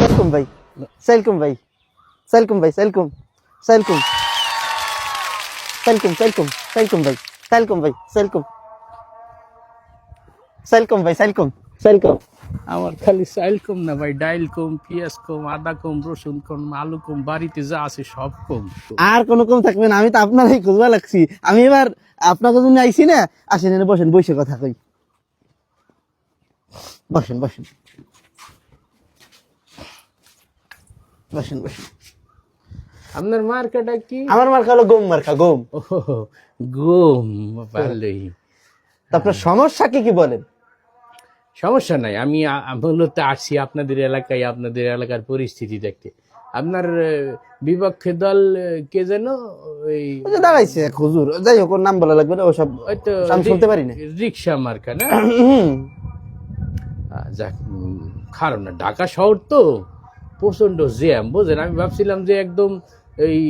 সেলকুম ভাই, সেলকুম ভাই, সেলকুম ভাই, সেলকুম, সেলকুম, সেলকুম, সেলকুম, সেলকুম ভাই, সেলকুম ভাই, সেলকুম, সেলকুম ভাই, সেলকুম, সেলকুম। আমার খালি চাইল কম না ভাই, ডাইল কম, পেঁয়াজ কম, আদা কম, রসুন কম, আলু কম, বাড়িতে যা আছে সব কম। আর কোনো কম থাকবে না, আমি তো আপনারই খুঁজবা লাগছি। আমি এবার আপনাকে জন্য আইছি না, আসেন এনে বসেন, বসে কথা কই। বসেন বসেন বসেন বসেন। আপনার মার্কাটা কি? আমার মার্কা হলো গম মার্কা, গম। ও গম, ভালোই। তা আপনার সমস্যা কি কি বলেন? সমস্যা নাই, আমি মূলত আসছি আপনাদের এলাকায়, আপনাদের এলাকার পরিস্থিতি দেখতে। আপনার বিপক্ষে দল কে যেন ওই ওই যে দাঁড়াইছে এক হুজুর, যাই হোক ওর নাম বলা লাগবে না, ওসব ওই তো আমি শুনতে পারি না। রিক্সা মার্কা না? হুম। যাক, খারাপ না, ঢাকা শহর তো প্রচন্ড জ্যাম, বুঝলেন। আমি ভাবছিলাম যে একদম এই